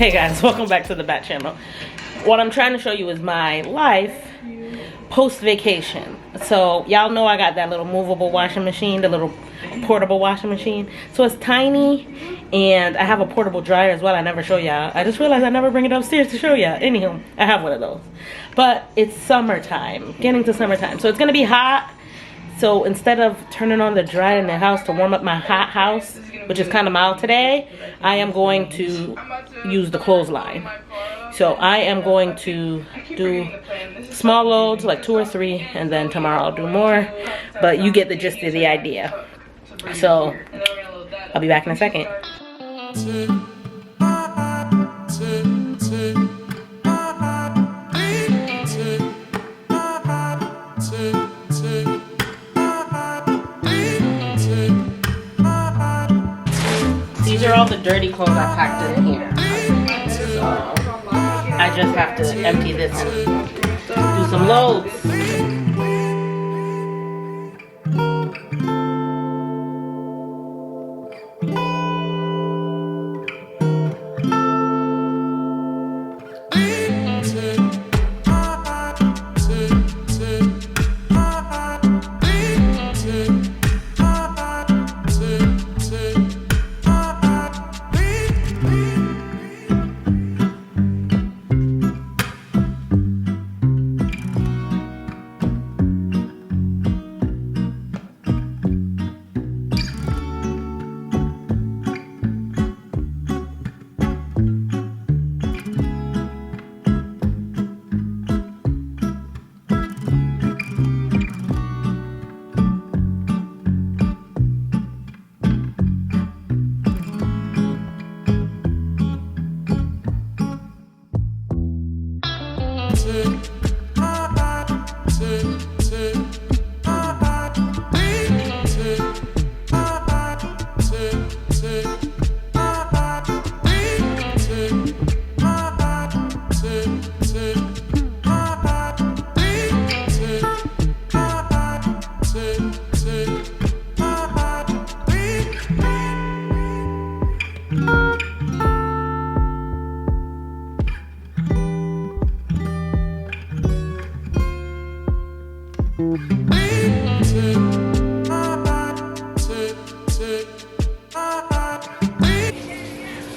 Hey guys, welcome back to the Bat Channel. What I'm trying to show you is my life post-vacation. So y'all know I got that little movable washing machine, the little portable washing machine. So it's tiny, and I have a portable dryer as well. I never show y'all. I just realized I never bring it upstairs to show y'all. Anywho, I have one of those. But it's summertime, getting to summertime. So it's gonna be hot. So instead of turning on the dryer in the house to warm up my hot house, which is kind of mild today, I am going to use the clothesline. So I am going to do small loads, like 2 or 3, and then tomorrow I'll do more. But you get the gist of the idea. So I'll be back in a second. These are all the dirty clothes I packed in here. So I just have to empty this and do some loads.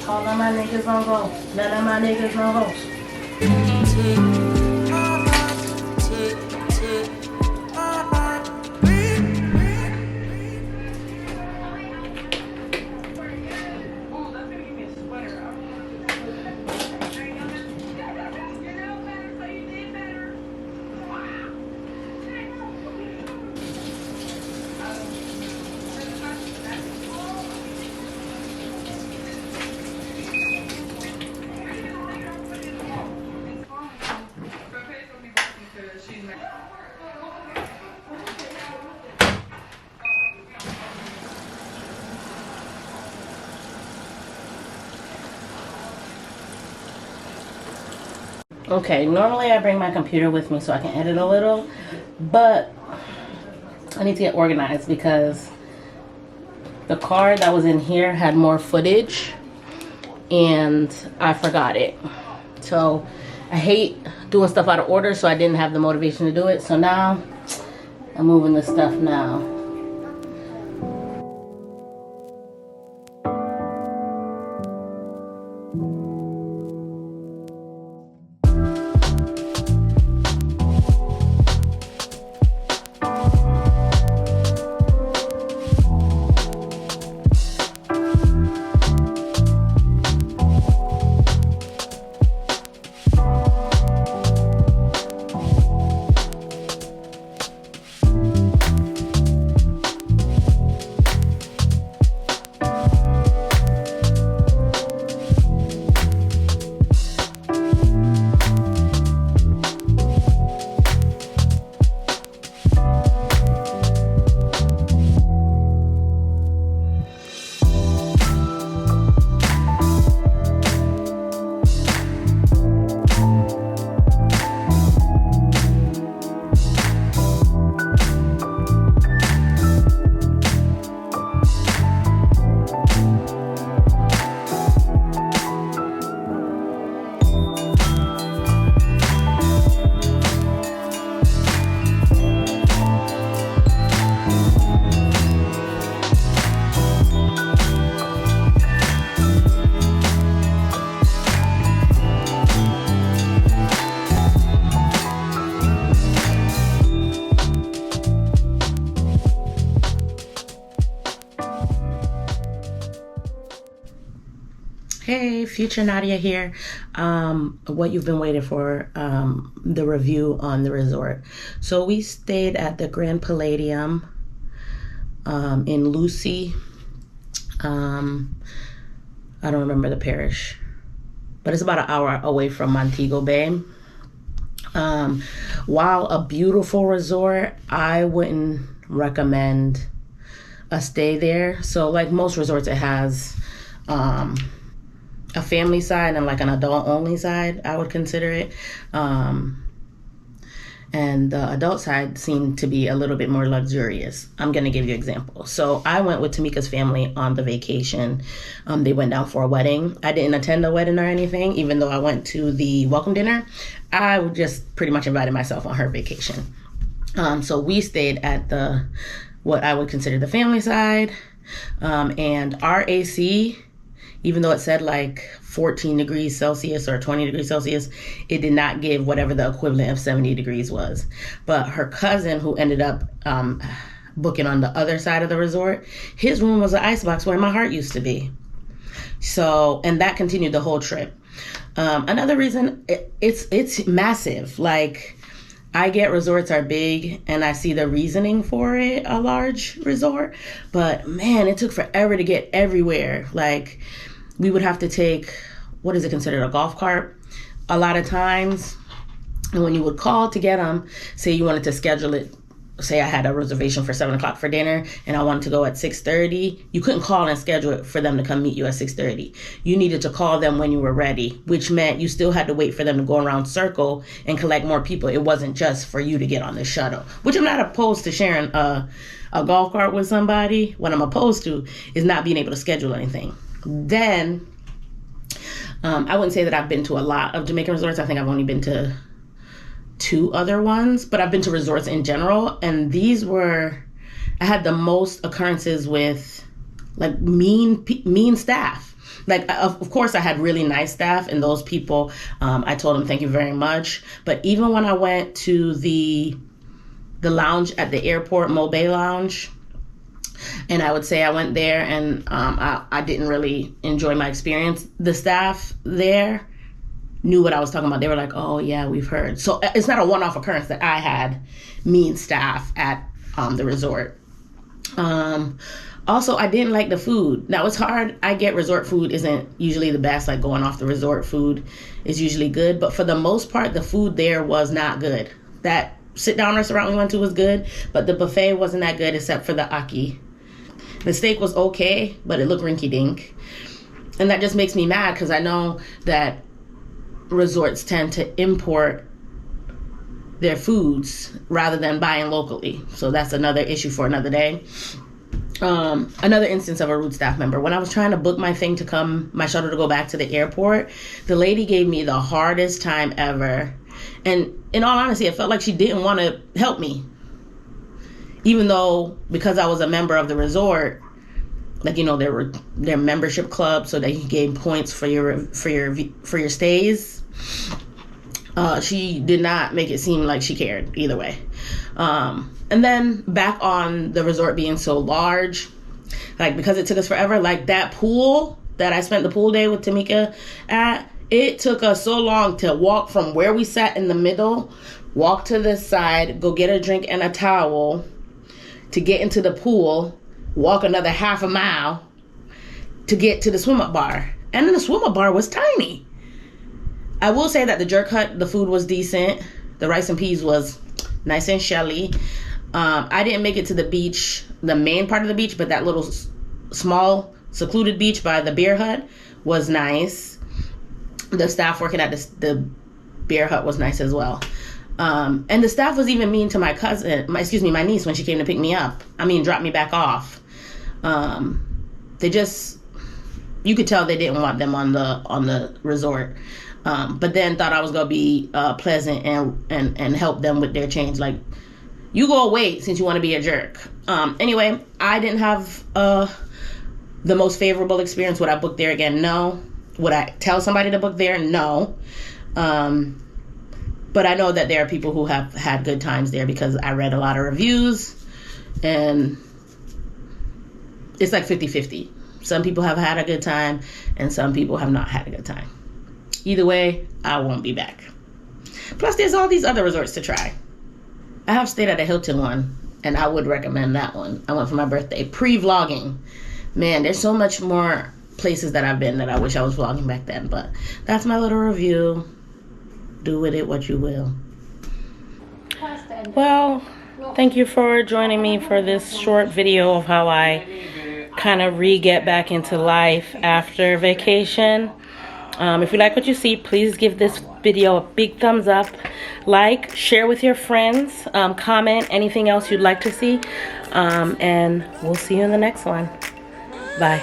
All of my niggas on go. None of my niggas on host. Okay, normally I bring my computer with me so I can edit a little, but I need to get organized because the card that was in here had more footage and I forgot it. So I hate doing stuff out of order, so I didn't have the motivation to do it. So now I'm moving the stuff now. Hey, future Nadia here. What you've been waiting for, the review on the resort. So we stayed at the Grand Palladium in Lucy. I don't remember the parish, but it's about an hour away from Montego Bay. While a beautiful resort, I wouldn't recommend a stay there. So like most resorts, it has a family side and like an adult only side, I would consider it. And the adult side seemed to be a little bit more luxurious. I'm going to give you an example. So I went with Tamika's family on the vacation. They went down for a wedding. I didn't attend the wedding or anything, even though I went to the welcome dinner. I just pretty much invited myself on her vacation. So we stayed at what I would consider the family side. And our AC, even though it said like 14 degrees Celsius or 20 degrees Celsius, it did not give whatever the equivalent of 70 degrees was. But her cousin, who ended up booking on the other side of the resort, his room was an icebox where my heart used to be. So, and that continued the whole trip. Another reason, it's massive. Like, I get resorts are big and I see the reasoning for it, a large resort, but man, it took forever to get everywhere. Like, we would have to take, what is it considered, a golf cart a lot of times. And when you would call to get them, say you wanted to schedule it, say I had a reservation for 7 o'clock for dinner and I wanted to go at 6:30, you couldn't call and schedule it for them to come meet you at 6:30. You needed to call them when you were ready, which meant you still had to wait for them to go around circle and collect more people. It wasn't just for you to get on the shuttle, which I'm not opposed to sharing a golf cart with somebody. What I'm opposed to is not being able to schedule anything. Then, I wouldn't say that I've been to a lot of Jamaican resorts. I think I've only been to 2 other ones, but I've been to resorts in general, and I had the most occurrences with like mean staff. Like, of course I had really nice staff, and those people, I told them thank you very much. But even when I went to the lounge at the airport, Mobay Lounge, and I would say I went there and I didn't really enjoy my experience, the staff there knew what I was talking about. They were like, oh yeah, we've heard. So it's not a one-off occurrence that I had mean staff at the resort. Also, I didn't like the food. Now, it's hard. I get resort food isn't usually the best. Like, going off the resort food is usually good. But for the most part, the food there was not good. That sit-down restaurant we went to was good, but the buffet wasn't that good except for the aki. The steak was okay, but it looked rinky-dink. And that just makes me mad because I know that resorts tend to import their foods rather than buying locally. So that's another issue for another day. Another instance of a rude staff member. When I was trying to book my shuttle to go back to the airport, the lady gave me the hardest time ever. And in all honesty, it felt like she didn't want to help me. Even though, because I was a member of the resort, like, you know, their membership club, so they gave points for your stays. She did not make it seem like she cared either way. And then back on the resort being so large, like, because it took us forever, like that pool that I spent the pool day with Tamika at, it took us so long to walk from where we sat in the middle, walk to this side, go get a drink and a towel, to get into the pool, walk another half a mile to get to the swim-up bar. And then the swim-up bar was tiny. I will say that the Jerk Hut, the food was decent. The rice and peas was nice and shelly. I didn't make it to the beach, the main part of the beach, but that little small secluded beach by the beer hut was nice. The staff working at the beer hut was nice as well. And the staff was even mean to my niece when she came to pick me up. Drop me back off. You could tell they didn't want them on the resort. But then thought I was gonna be pleasant and help them with their change. Like, you go wait since you want to be a jerk. Anyway, I didn't have the most favorable experience. Would I book there again? No. Would I tell somebody to book there? No. But I know that there are people who have had good times there because I read a lot of reviews, and it's like 50-50. Some people have had a good time, and some people have not had a good time. Either way, I won't be back. Plus, there's all these other resorts to try. I have stayed at a Hilton one, and I would recommend that one. I went for my birthday, pre-vlogging. Man, there's so much more places that I've been that I wish I was vlogging back then, but that's my little review. Do with it what you will. Well, thank you for joining me for this short video of how I kind of get back into life after vacation. If you like what you see, please give this video a big thumbs up, like, share with your friends, comment anything else you'd like to see, and we'll see you in the next one. Bye.